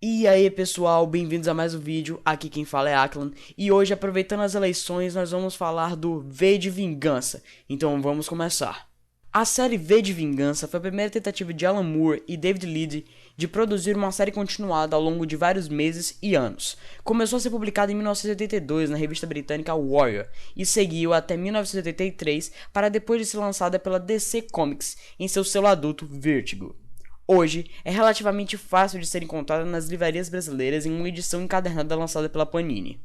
E aí pessoal, bem-vindos a mais um vídeo, aqui quem fala é Aklan, e hoje aproveitando as eleições nós vamos falar do V de Vingança, então vamos começar. A série V de Vingança foi a primeira tentativa de Alan Moore e David Lead de produzir uma série continuada ao longo de vários meses e anos. Começou a ser publicada em 1982 na revista britânica Warrior e seguiu até 1983 para depois de ser lançada pela DC Comics em seu selo adulto Vertigo. Hoje, é relativamente fácil de ser encontrada nas livrarias brasileiras em uma edição encadernada lançada pela Panini.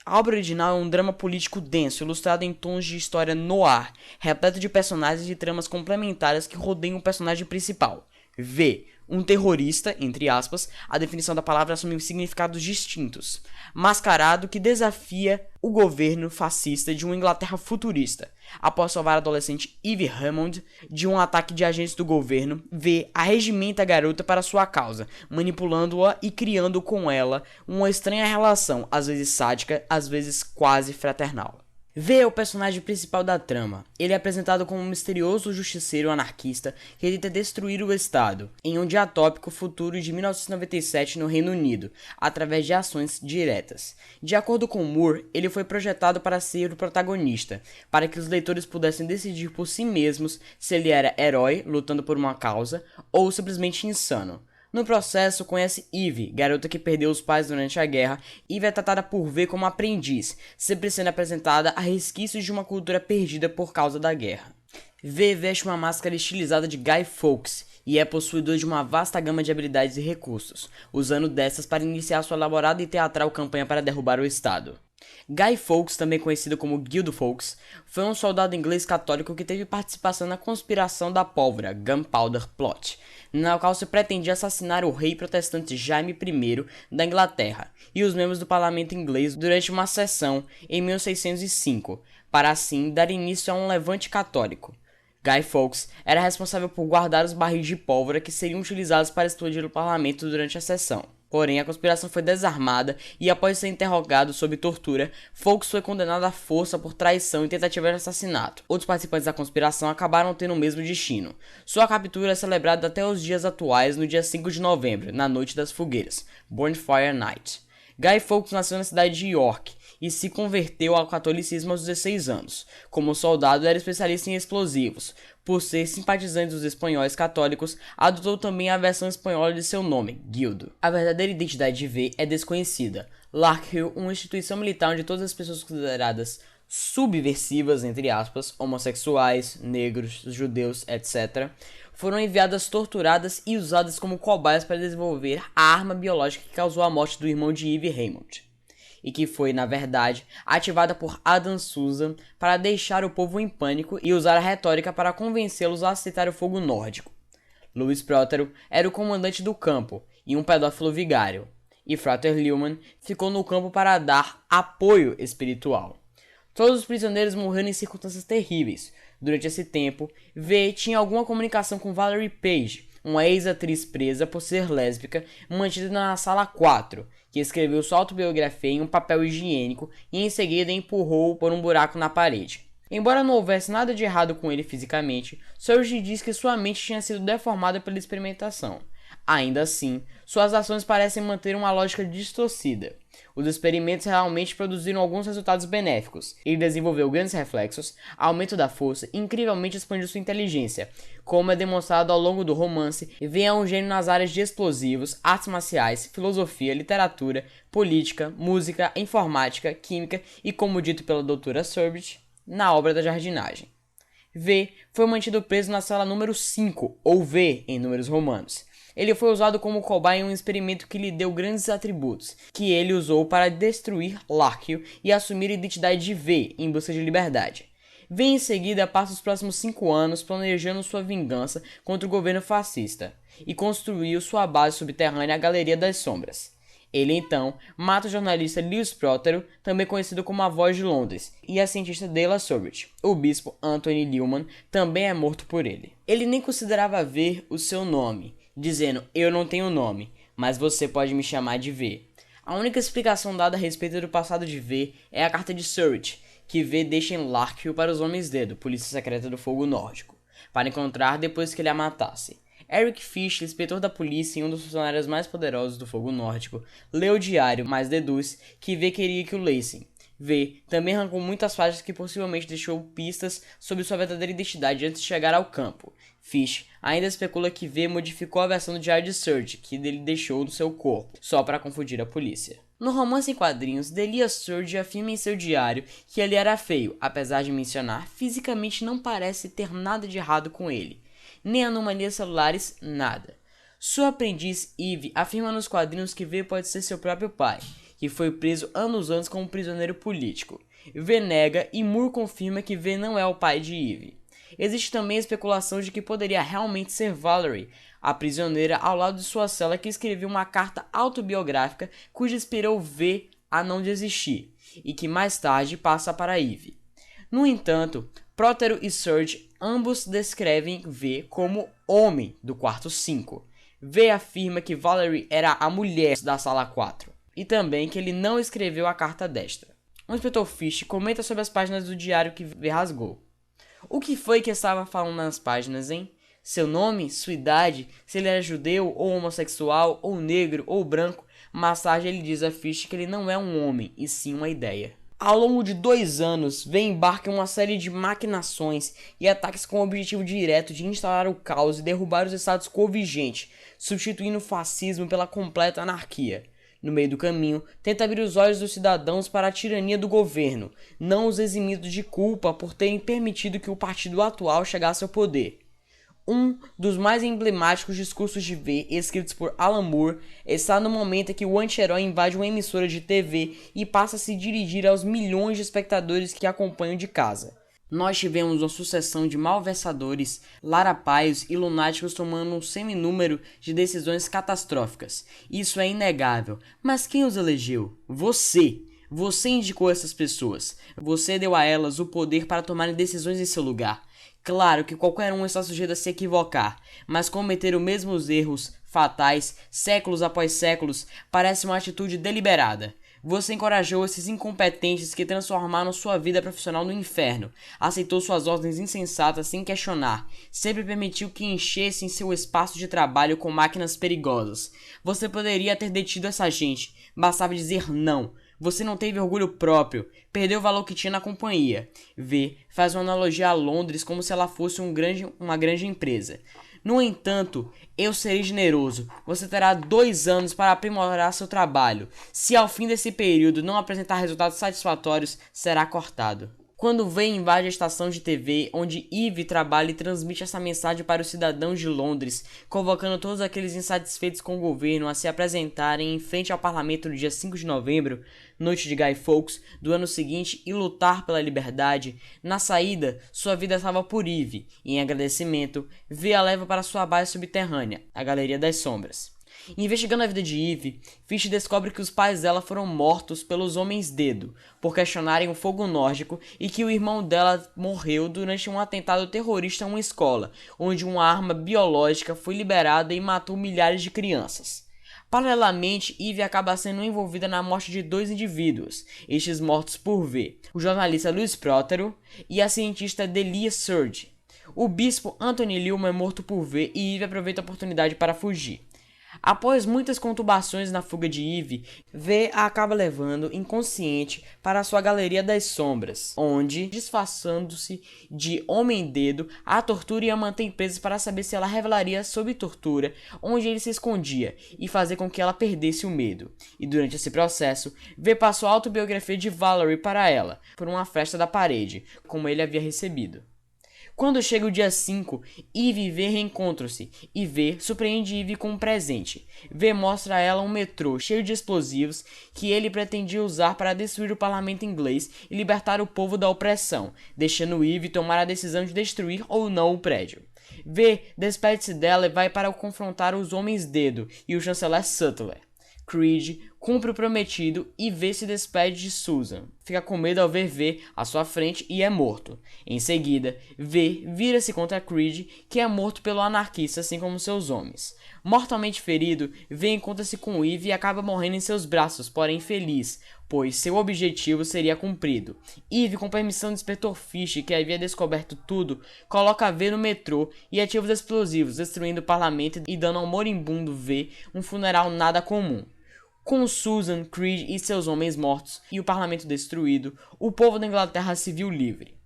A obra original é um drama político denso, ilustrado em tons de história noir, repleto de personagens e tramas complementares que rodeiam o personagem principal. V, um terrorista, entre aspas, a definição da palavra assume significados distintos, mascarado que desafia o governo fascista de uma Inglaterra futurista. Após salvar a adolescente Eve Hammond de um ataque de agentes do governo, V arregimenta a garota para sua causa, manipulando-a e criando com ela uma estranha relação, às vezes sádica, às vezes quase fraternal. V é o personagem principal da trama. Ele é apresentado como um misterioso justiceiro anarquista que tenta destruir o Estado, em um diatópico futuro de 1997 no Reino Unido, através de ações diretas. De acordo com Moore, ele foi projetado para ser o protagonista, para que os leitores pudessem decidir por si mesmos se ele era herói, lutando por uma causa, ou simplesmente insano. No processo, conhece Eve, garota que perdeu os pais durante a guerra. Eve é tratada por V como aprendiz, sempre sendo apresentada a resquícios de uma cultura perdida por causa da guerra. V veste uma máscara estilizada de Guy Fawkes e é possuidor de uma vasta gama de habilidades e recursos, usando dessas para iniciar sua elaborada e teatral campanha para derrubar o Estado. Guy Fawkes, também conhecido como Guido Fawkes, foi um soldado inglês católico que teve participação na conspiração da pólvora, Gunpowder Plot, na qual se pretendia assassinar o rei protestante Jaime I da Inglaterra e os membros do parlamento inglês durante uma sessão em 1605, para assim dar início a um levante católico. Guy Fawkes era responsável por guardar os barris de pólvora que seriam utilizados para explodir o parlamento durante a sessão. Porém, a conspiração foi desarmada e, após ser interrogado sob tortura, Fawkes foi condenado à força por traição e tentativa de assassinato. Outros participantes da conspiração acabaram tendo o mesmo destino. Sua captura é celebrada até os dias atuais, no dia 5 de novembro, na Noite das Fogueiras, Bonfire Night. Guy Fawkes nasceu na cidade de York e se converteu ao catolicismo aos 16 anos. Como soldado, era especialista em explosivos. Por ser simpatizante dos espanhóis católicos, adotou também a versão espanhola de seu nome, Guildo. A verdadeira identidade de V é desconhecida. Larkhill, uma instituição militar onde todas as pessoas consideradas subversivas, entre aspas, homossexuais, negros, judeus, etc., foram enviadas torturadas e usadas como cobaias para desenvolver a arma biológica que causou a morte do irmão de Eve Hammond, e que foi, na verdade, ativada por Adam Susan para deixar o povo em pânico e usar a retórica para convencê-los a aceitar o fogo nórdico. Louis Prótero era o comandante do campo e um pedófilo vigário, e Frater Lehman ficou no campo para dar apoio espiritual. Todos os prisioneiros morreram em circunstâncias terríveis. Durante esse tempo, V tinha alguma comunicação com Valerie Page, uma ex-atriz presa por ser lésbica, mantida na sala 4, que escreveu sua autobiografia em um papel higiênico e em seguida empurrou por um buraco na parede. Embora não houvesse nada de errado com ele fisicamente, Surge diz que sua mente tinha sido deformada pela experimentação. Ainda assim, suas ações parecem manter uma lógica distorcida. Os experimentos realmente produziram alguns resultados benéficos. Ele desenvolveu grandes reflexos, aumento da força e incrivelmente expandiu sua inteligência, como é demonstrado ao longo do romance. V é um gênio nas áreas de explosivos, artes marciais, filosofia, literatura, política, música, informática, química e, como dito pela doutora Surbit, na obra da jardinagem. V foi mantido preso na cela número 5, ou V em números romanos. Ele foi usado como cobaia em um experimento que lhe deu grandes atributos, que ele usou para destruir Larkhill e assumir a identidade de V em busca de liberdade. V em seguida passa os próximos 5 anos planejando sua vingança contra o governo fascista e construiu sua base subterrânea, a Galeria das Sombras. Ele então mata o jornalista Louis Prótero, também conhecido como a Voz de Londres, e a cientista Della Surbit. O bispo Anthony Lehman também é morto por ele. Ele nem considerava ver o seu nome, dizendo: "Eu não tenho nome, mas você pode me chamar de V". A única explicação dada a respeito do passado de V é a carta de Surrey, que V deixa em Larkhill para os Homens Dedo, polícia secreta do fogo nórdico, para encontrar depois que ele a matasse. Eric Fish, inspetor da polícia e um dos funcionários mais poderosos do Fogo Nórdico, lê o diário, mas deduz que V queria que o lessem. V também arrancou muitas páginas que possivelmente deixou pistas sobre sua verdadeira identidade antes de chegar ao campo. Fish ainda especula que V modificou a versão do diário de Surge que ele deixou no seu corpo, só para confundir a polícia. No romance em quadrinhos, Delia Surge afirma em seu diário que ele era feio, apesar de mencionar fisicamente não parece ter nada de errado com ele, nem anomalias celulares, nada. Sua aprendiz Eve afirma nos quadrinhos que V pode ser seu próprio pai, que foi preso anos antes como prisioneiro político. V nega e Moore confirma que V não é o pai de Eve. Existe também a especulação de que poderia realmente ser Valerie, a prisioneira ao lado de sua cela que escreveu uma carta autobiográfica cuja inspirou V a não desistir, e que mais tarde passa para Eve. No entanto, Prótero e Surge ambos descrevem V como homem do quarto 5. V afirma que Valerie era a mulher da sala 4. E também que ele não escreveu a carta destra. O inspetor Fish comenta sobre as páginas do diário que V rasgou. O que foi que estava falando nas páginas, hein? Seu nome? Sua idade? Se ele era judeu, ou homossexual, ou negro, ou branco? Mais tarde ele diz a Fish que ele não é um homem, e sim uma ideia. Ao longo de 2 anos, V embarca em uma série de maquinações e ataques com o objetivo direto de instalar o caos e derrubar os estados quo vigentes, substituindo o fascismo pela completa anarquia. No meio do caminho, tenta abrir os olhos dos cidadãos para a tirania do governo, não os eximindo de culpa por terem permitido que o partido atual chegasse ao poder. Um dos mais emblemáticos discursos de V, escritos por Alan Moore, está no momento em que o anti-herói invade uma emissora de TV e passa a se dirigir aos milhões de espectadores que acompanham de casa. Nós tivemos uma sucessão de malversadores, larapaios e lunáticos tomando um seminúmero de decisões catastróficas. Isso é inegável. Mas quem os elegeu? Você! Você indicou essas pessoas. Você deu a elas o poder para tomarem decisões em seu lugar. Claro que qualquer um está sujeito a se equivocar, mas cometer os mesmos erros fatais, séculos após séculos, parece uma atitude deliberada. Você encorajou esses incompetentes que transformaram sua vida profissional no inferno, aceitou suas ordens insensatas sem questionar, sempre permitiu que enchessem seu espaço de trabalho com máquinas perigosas. Você poderia ter detido essa gente, bastava dizer não. Você não teve orgulho próprio, perdeu o valor que tinha na companhia. V faz uma analogia a Londres como se ela fosse uma grande empresa. No entanto, eu serei generoso. Você terá 2 anos para aprimorar seu trabalho. Se ao fim desse período não apresentar resultados satisfatórios, será cortado. Quando V invade a estação de TV onde Eve trabalha e transmite essa mensagem para os cidadãos de Londres, convocando todos aqueles insatisfeitos com o governo a se apresentarem em frente ao parlamento no dia 5 de novembro, noite de Guy Fawkes, do ano seguinte, e lutar pela liberdade, na saída, sua vida salva por Eve, e em agradecimento, V a leva para sua base subterrânea, a Galeria das Sombras. Investigando a vida de Eve, Fish descobre que os pais dela foram mortos pelos Homens-Dedo por questionarem o fogo nórdico e que o irmão dela morreu durante um atentado terrorista a uma escola, onde uma arma biológica foi liberada e matou milhares de crianças. Paralelamente, Eve acaba sendo envolvida na morte de 2 indivíduos, estes mortos por V, o jornalista Louis Prótero e a cientista Delia Surge. O bispo Anthony Lilman é morto por V e Eve aproveita a oportunidade para fugir. Após muitas conturbações na fuga de Eve, V a acaba levando inconsciente para sua Galeria das Sombras, onde, disfarçando-se de Homem-Dedo, a tortura e a mantém presa para saber se ela revelaria sob tortura onde ele se escondia e fazer com que ela perdesse o medo. E durante esse processo, V passou a autobiografia de Valerie para ela, por uma festa da parede, como ele havia recebido. Quando chega o dia 5, Eve e V reencontram-se, e V surpreende Eve com um presente. V mostra a ela um metrô cheio de explosivos que ele pretendia usar para destruir o parlamento inglês e libertar o povo da opressão, deixando Eve tomar a decisão de destruir ou não o prédio. V despede-se dela e vai para confrontar os Homens-Dedo e o chanceler Sutler. Creed, cumpre o prometido e V se despede de Susan. Fica com medo ao ver V à sua frente e é morto. Em seguida, V vira-se contra Creed, que é morto pelo anarquista assim como seus homens. Mortalmente ferido, V encontra-se com Eve e acaba morrendo em seus braços, porém feliz, pois seu objetivo seria cumprido. Eve, com permissão do inspetor Fish, que havia descoberto tudo, coloca V no metrô e ativa os explosivos, destruindo o parlamento e dando ao moribundo V um funeral nada comum. Com Susan, Creed e seus homens mortos e o parlamento destruído, o povo da Inglaterra se viu livre.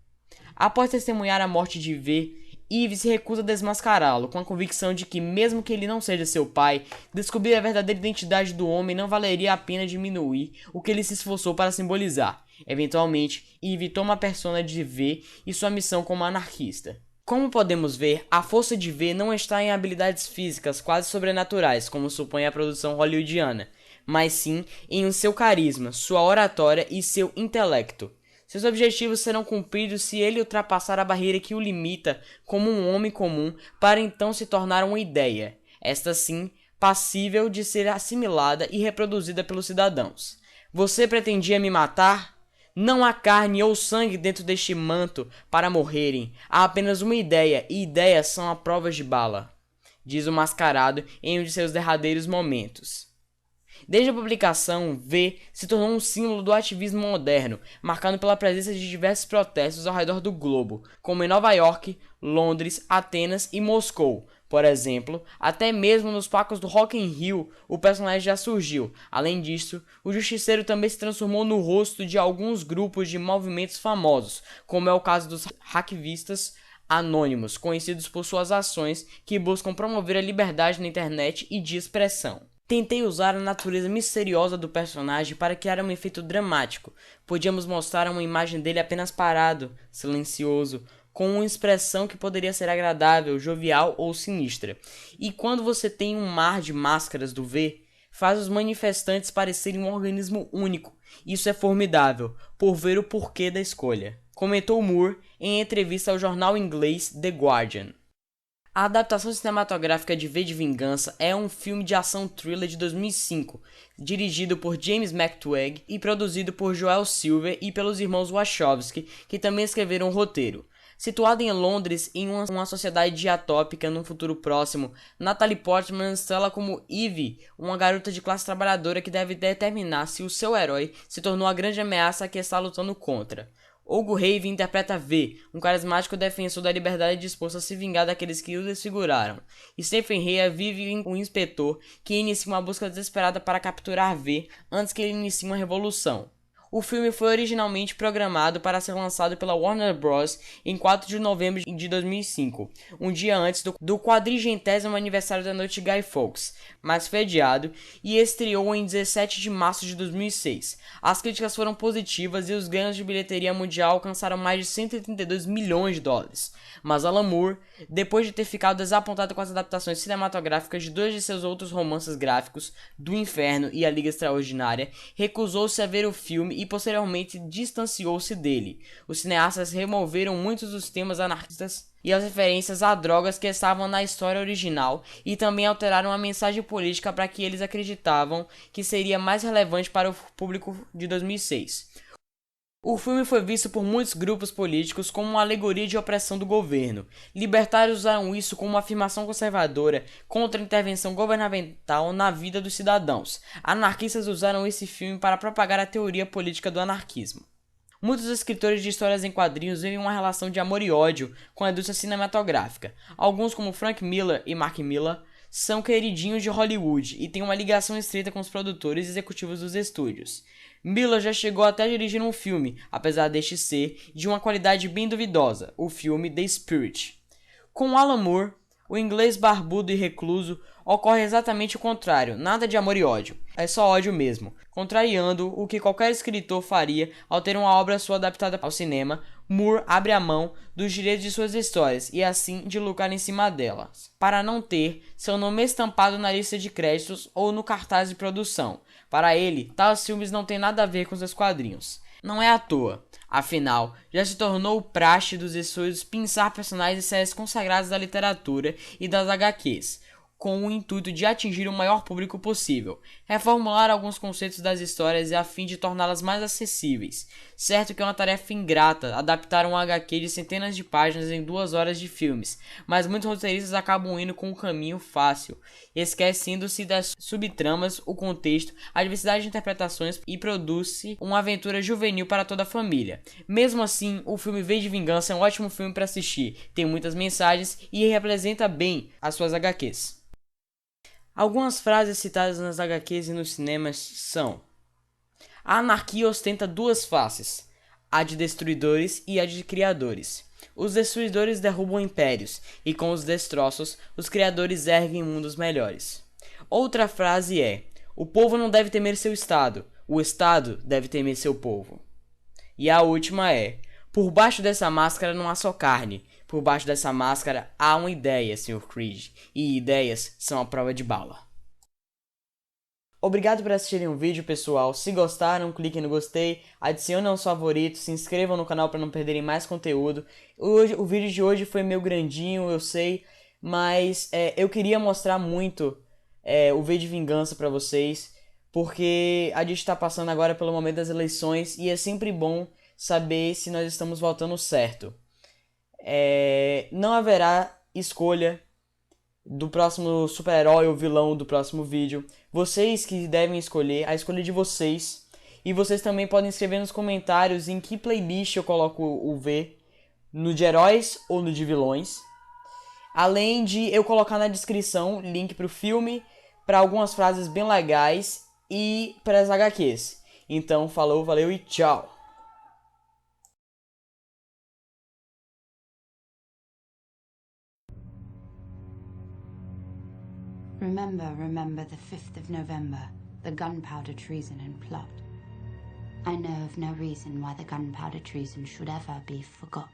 Após testemunhar a morte de V, Eve se recusa a desmascará-lo, com a convicção de que, mesmo que ele não seja seu pai, descobrir a verdadeira identidade do homem não valeria a pena diminuir o que ele se esforçou para simbolizar. Eventualmente, Eve toma a persona de V e sua missão como anarquista. Como podemos ver, a força de V não está em habilidades físicas quase sobrenaturais, como supõe a produção hollywoodiana, mas sim em seu carisma, sua oratória e seu intelecto. Seus objetivos serão cumpridos se ele ultrapassar a barreira que o limita como um homem comum para então se tornar uma ideia, esta sim, passível de ser assimilada e reproduzida pelos cidadãos. Você pretendia me matar? Não há carne ou sangue dentro deste manto para morrerem, há apenas uma ideia, e ideias são a prova de bala, diz o mascarado em um de seus derradeiros momentos. Desde a publicação, V se tornou um símbolo do ativismo moderno, marcado pela presença de diversos protestos ao redor do globo, como em Nova York, Londres, Atenas e Moscou. Por exemplo, até mesmo nos palcos do Rock in Rio, o personagem já surgiu. Além disso, o Justiceiro também se transformou no rosto de alguns grupos de movimentos famosos, como é o caso dos hacktivistas anônimos, conhecidos por suas ações que buscam promover a liberdade na internet e de expressão. Tentei usar a natureza misteriosa do personagem para criar um efeito dramático. Podíamos mostrar uma imagem dele apenas parado, silencioso, com uma expressão que poderia ser agradável, jovial ou sinistra. E quando você tem um mar de máscaras do V, faz os manifestantes parecerem um organismo único. Isso é formidável, por ver o porquê da escolha, comentou Moore em entrevista ao jornal inglês The Guardian. A adaptação cinematográfica de V de Vingança é um filme de ação thriller de 2005, dirigido por James McTeigue e produzido por Joel Silver e pelos irmãos Wachowski, que também escreveram o roteiro. Situado em Londres, em uma sociedade diatópica num futuro próximo, Natalie Portman instala como Eve, uma garota de classe trabalhadora que deve determinar se o seu herói se tornou a grande ameaça que está lutando contra. Hugo Weaving interpreta V, um carismático defensor da liberdade disposto a se vingar daqueles que o desfiguraram. Stephen Rea vive um inspetor que inicia uma busca desesperada para capturar V antes que ele inicie uma revolução. O filme foi originalmente programado para ser lançado pela Warner Bros. Em 4 de novembro de 2005, um dia antes do 40º aniversário da noite Guy Fawkes, mas foi adiado e estreou em 17 de março de 2006. As críticas foram positivas e os ganhos de bilheteria mundial alcançaram mais de 132 milhões de dólares. Mas Alan Moore, depois de ter ficado desapontado com as adaptações cinematográficas de dois de seus outros romances gráficos, Do Inferno e A Liga Extraordinária, recusou-se a ver o filme e posteriormente distanciou-se dele. Os cineastas removeram muitos dos temas anarquistas e as referências a drogas que estavam na história original e também alteraram a mensagem política para que eles acreditavam que seria mais relevante para o público de 2006. O filme foi visto por muitos grupos políticos como uma alegoria de opressão do governo. Libertários usaram isso como uma afirmação conservadora contra a intervenção governamental na vida dos cidadãos. Anarquistas usaram esse filme para propagar a teoria política do anarquismo. Muitos escritores de histórias em quadrinhos veem uma relação de amor e ódio com a indústria cinematográfica. Alguns, como Frank Miller e Mark Millar, são queridinhos de Hollywood e têm uma ligação estreita com os produtores e executivos dos estúdios. Miller já chegou até a dirigir um filme, apesar deste ser de uma qualidade bem duvidosa, o filme The Spirit. Com Alan Moore, o inglês barbudo e recluso, ocorre exatamente o contrário, nada de amor e ódio, é só ódio mesmo. Contrariando o que qualquer escritor faria ao ter uma obra sua adaptada ao cinema, Moore abre a mão dos direitos de suas histórias e assim de lucrar em cima delas, para não ter seu nome estampado na lista de créditos ou no cartaz de produção. Para ele, tais filmes não têm nada a ver com seus quadrinhos. Não é à toa, afinal, já se tornou praxe dos estúdios pensar personagens e séries consagradas da literatura e das HQs. com o intuito de atingir o maior público possível, reformular alguns conceitos das histórias a fim de torná-las mais acessíveis. Certo que é uma tarefa ingrata adaptar um HQ de centenas de páginas em 2 horas de filmes, mas muitos roteiristas acabam indo com um caminho fácil, esquecendo-se das subtramas, o contexto, a diversidade de interpretações e produz-se uma aventura juvenil para toda a família. Mesmo assim, o filme V de Vingança é um ótimo filme para assistir, tem muitas mensagens e representa bem as suas HQs. Algumas frases citadas nas HQs e nos cinemas são: a anarquia ostenta 2 faces, a de destruidores e a de criadores. Os destruidores derrubam impérios, e com os destroços, os criadores erguem mundos melhores. Outra frase é: o povo não deve temer seu Estado, o Estado deve temer seu povo. E a última é: por baixo dessa máscara não há só carne, por baixo dessa máscara há uma ideia, Sr. Creed, e ideias são a prova de bala. Obrigado por assistirem o vídeo, pessoal. Se gostaram, cliquem no gostei, adicionem aos favoritos, se inscrevam no canal para não perderem mais conteúdo. O vídeo de hoje foi meio grandinho, eu sei, mas eu queria mostrar muito o V de Vingança para vocês, porque a gente está passando agora pelo momento das eleições e é sempre bom saber se nós estamos votando certo. Não haverá escolha do próximo super-herói ou vilão do próximo vídeo. Vocês que devem escolher, a escolha de vocês. E vocês também podem escrever nos comentários em que playlist eu coloco o V, no de heróis ou no de vilões. Além de eu colocar na descrição link para o filme, para algumas frases bem legais e para as HQs. Então, falou, valeu e tchau! Remember the 5th of November, the gunpowder treason and plot. I know of no reason why the gunpowder treason should ever be forgot.